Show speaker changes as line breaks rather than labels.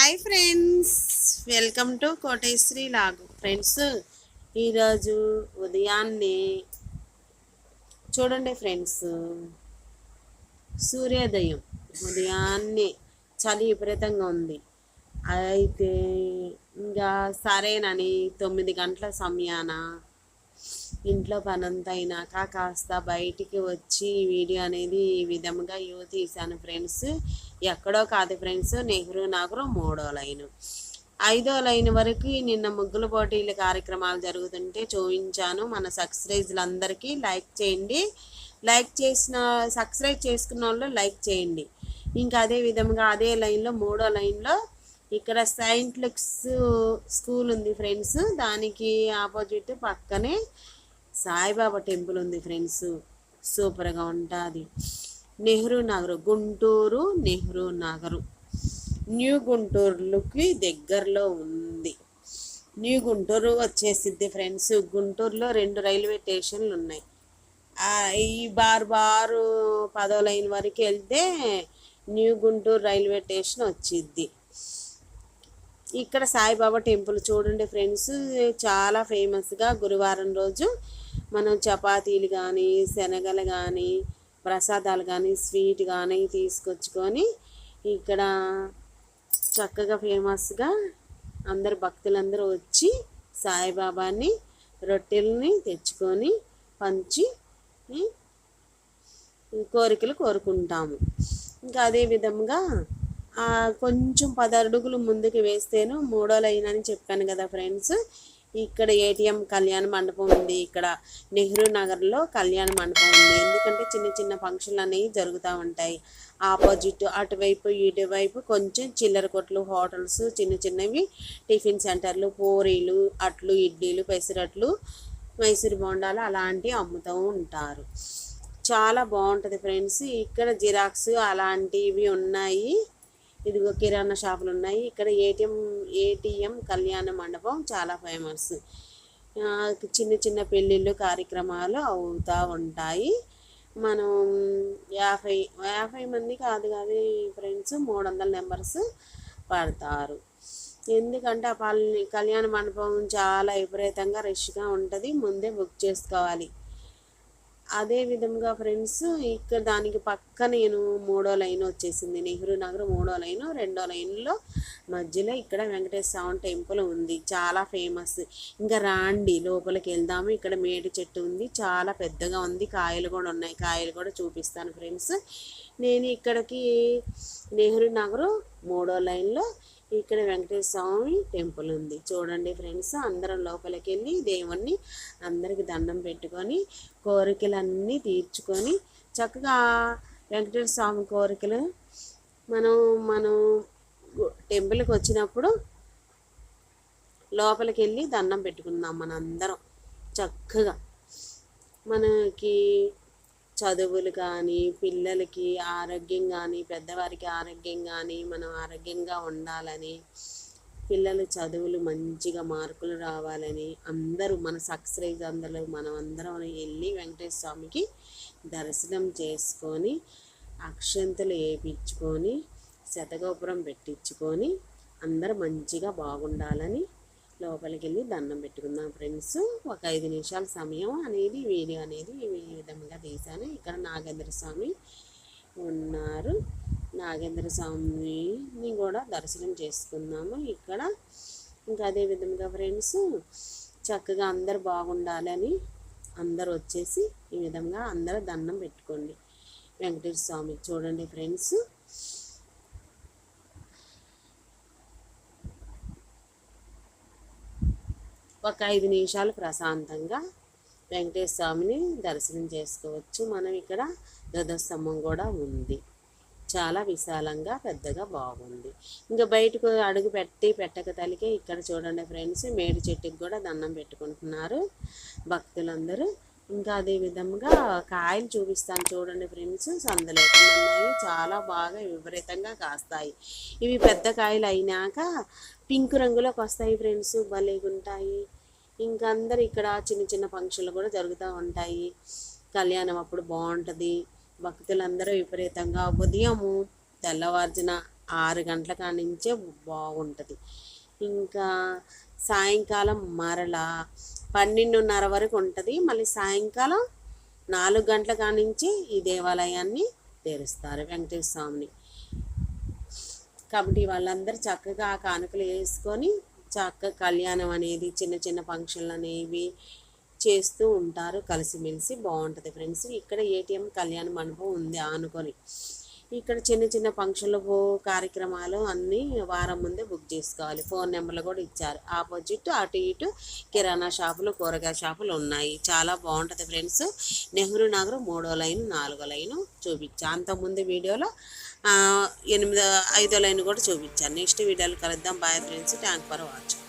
Hi friends, welcome to Koteswari లాగు. Friends, ఈరోజు ఉదయాన్నే చూడండి ఫ్రెండ్స్, సూర్యోదయం ఉదయాన్నే చలి విపరీతంగా ఉంది. అయితే ఇంకా సరేనని 9 గంటల సమయాన ఇంట్లో పనంతా అయినాక కాస్త బయటికి వచ్చి వీడియో అనేది ఈ విధంగా తీశాను ఫ్రెండ్స్. ఎక్కడో కాదు ఫ్రెండ్స్, నెహ్రూ నగర్ 3వ లైను 5వ లైన్ వరకు నిన్న ముగ్గుల పోటీల కార్యక్రమాలు జరుగుతుంటే చూపించాను. మన సబ్స్క్రైబర్లందరికీ లైక్ చేయండి. సబ్స్క్రైబ్ చేసుకున్న వాళ్ళు లైక్ చేయండి. ఇంకా అదే విధంగా అదే లైన్లో 3వ లైన్లో ఇక్కడ సెయింట్ లూక్స్ స్కూల్ ఉంది ఫ్రెండ్స్. దానికి ఆపోజిట్ పక్కనే సాయిబాబా టెంపుల్ ఉంది ఫ్రెండ్స్. సూపర్గా ఉంటుంది. నెహ్రూ నగర్, గుంటూరు నెహ్రూ నగరు న్యూ గుంటూరుకి దగ్గరలో ఉంది. న్యూ గుంటూరు వచ్చేసిద్ది ఫ్రెండ్స్. గుంటూరులో 2 రైల్వే స్టేషన్లు ఉన్నాయి. ఈ బారు 10వ లైన్ వరకు వెళ్తే న్యూ గుంటూరు రైల్వే స్టేషన్ వచ్చిద్ది. ఇక్కడ సాయిబాబా టెంపుల్ చూడండి ఫ్రెండ్స్, చాలా ఫేమస్గా గురువారం రోజు మనం చపాతీలు కానీ శనగలు కానీ ప్రసాదాలు కానీ స్వీట్ కానీ తీసుకొచ్చుకొని ఇక్కడ చక్కగా ఫేమస్గా అందరు భక్తులందరూ వచ్చి సాయిబాబాని రొట్టెల్ని తెచ్చుకొని పంచి కోరికలు కోరుకుంటాము. ఇంకా అదే విధంగా కొంచెం 10 అడుగులు ముందుకు వేస్తేను 3వ లైన్ అని చెప్పాను కదా ఫ్రెండ్స్. ఇక్కడ ఏటీఎం కళ్యాణ మండపం ఉంది. ఇక్కడ నెహ్రూ నగర్లో కళ్యాణ మండపం ఉంది. ఎందుకంటే చిన్న చిన్న ఫంక్షన్లు అనేవి జరుగుతూ ఉంటాయి. ఆపోజిట్ అటువైపు ఇటువైపు కొంచెం చిల్లర కొట్లు, హోటల్స్, చిన్న చిన్నవి టిఫిన్ సెంటర్లు, పూరీలు, అట్లు, ఇడ్లీలు, పెసరట్లు, మైసూర్ బోండాలు అలాంటివి అమ్ముతూ ఉంటారు. చాలా బాగుంటుంది ఫ్రెండ్స్. ఇక్కడ జిరాక్స్ అలాంటివి ఉన్నాయి. ఇదిగో కిరాణా షాపులు ఉన్నాయి. ఇక్కడ ఏటీఎం కళ్యాణ మండపం చాలా ఫేమస్. చిన్న చిన్న పెళ్ళిళ్ళు కార్యక్రమాలు అవుతూ ఉంటాయి. మనం 50 మంది కాదు ఫ్రెండ్స్, 300 నెంబర్స్ పడతారు. ఎందుకంటే ఆ కళ్యాణ మండపం చాలా విపరీతంగా రష్గా ఉంటుంది. ముందే బుక్ చేసుకోవాలి. అదే విధంగా ఫ్రెండ్స్, ఇక్కడ దానికి పక్క నేను 3వ లైన్ వచ్చేసింది. నెహ్రూ నగర్ 3వ లైను. 2వ లైన్లో మధ్యలో ఇక్కడ వెంకటేశ్వర స్వామి టెంపుల్ ఉంది. చాలా ఫేమస్. ఇంకా రాండి లోపలికి వెళ్దాము. ఇక్కడ మేడి చెట్టు ఉంది, చాలా పెద్దగా ఉంది. కాయలు కూడా ఉన్నాయి. కాయలు కూడా చూపిస్తాను ఫ్రెండ్స్. నేను ఇక్కడికి నెహ్రూ నగర్ 3వ లైన్లో ఇక్కడ వెంకటేశ్వర స్వామి టెంపుల్ ఉంది. చూడండి ఫ్రెండ్స్, అందరం లోపలికి వెళ్ళి దేవుణ్ణి అందరికి దండం పెట్టుకొని కోరికలన్నీ తీర్చుకొని చక్కగా వెంకటేశ్వర స్వామి కోరికలు మనం టెంపుల్కి వచ్చినప్పుడు లోపలికి వెళ్ళి దండం పెట్టుకుందాం. మనందరం చక్కగా మనకి చదువులు కానీ, పిల్లలకి ఆరోగ్యం కానీ, పెద్దవారికి ఆరోగ్యం కానీ, మనం ఆరోగ్యంగా ఉండాలని, పిల్లల చదువులు మంచిగా మార్కులు రావాలని అందరూ మన సబ్స్క్రైబ్ మనం అందరం వెళ్ళి వెంకటేశ్వర స్వామికి దర్శనం చేసుకొని అక్షంతలు వేయించుకొని శతగోపురం పెట్టించుకొని అందరూ మంచిగా బాగుండాలని లోపలికి వెళ్ళి దండం పెట్టుకుందాం ఫ్రెండ్స్. ఒక 5 నిమిషాల సమయం అనేది వీడియో అనేది ఈ విధంగా తీశాను. ఇక్కడ నాగేంద్ర స్వామి ఉన్నారు. నాగేంద్ర స్వామిని కూడా దర్శనం చేసుకుందాము ఇక్కడ. ఇంకా అదే విధంగా ఫ్రెండ్స్, చక్కగా అందరు బాగుండాలని అందరు వచ్చేసి ఈ విధంగా అందరూ దండం పెట్టుకోండి వెంకటేశ్వర స్వామి. చూడండి ఫ్రెండ్స్, ఒక 5 నిమిషాలు ప్రశాంతంగా వెంకటేశ్వర స్వామిని దర్శనం చేసుకోవచ్చు. మనం ఇక్కడ ధ్వజస్తంభం కూడా ఉంది. చాలా విశాలంగా పెద్దగా బాగుంది. ఇంకా బయటకు అడుగు పెట్టక తలికే ఇక్కడ చూడండి ఫ్రెండ్స్, మేడి చెట్టుకి కూడా దండం పెట్టుకుంటున్నారు భక్తులందరూ. ఇంకా అదే విధంగా కాయలు చూపిస్తాను చూడండి ఫ్రెండ్స్. సందలేకుండా ఉన్నాయి. చాలా బాగా విపరీతంగా కాస్తాయి. ఇవి పెద్ద కాయలు అయినాక పింక్ రంగులోకి వస్తాయి ఫ్రెండ్స్, భలేగుంటాయి. ఇంకా అందరు ఇక్కడ చిన్న చిన్న ఫంక్షన్లు కూడా జరుగుతూ ఉంటాయి. కళ్యాణం అప్పుడు బాగుంటుంది. భక్తులందరూ విపరీతంగా ఉదయము తెల్లవారుజున 6 గంటల కాడ నుంచే బాగుంటుంది. ఇంకా సాయంకాలం మరలా 12:30 వరకు ఉంటుంది. మళ్ళీ సాయంకాలం 4 గంటల కాడ నుంచి ఈ దేవాలయాన్ని తెరుస్తారు, వెంకటేశ్వర స్వామిని. కాబట్టి వాళ్ళందరూ చక్కగా ఆ కానుకలు వేసుకొని చక్కగా కళ్యాణం అనేది, చిన్న చిన్న ఫంక్షన్లు అనేవి చేస్తూ ఉంటారు కలిసిమెలిసి. బాగుంటుంది ఫ్రెండ్స్. ఇక్కడ ఏటీఎం కళ్యాణ మండపం ఉంది ఆనుకొని. ఇక్కడ చిన్న చిన్న ఫంక్షన్లు కార్యక్రమాలు అన్నీ వారం ముందే బుక్ చేసుకోవాలి. ఫోన్ నెంబర్లు కూడా ఇచ్చారు. ఆపోజిట్ అటు ఇటు కిరాణా షాపులు, కూరగాయ షాపులు ఉన్నాయి. చాలా బాగుంటుంది ఫ్రెండ్స్. నెహ్రూ నగర్ 3వ లైన్ 4వ లైను చూపించాను. అంతకుముందు వీడియోలో 5వ లైన్ కూడా చూపించాను. నెక్స్ట్ వీడియోలో కలుద్దాం. Bye friends. Thank for watching.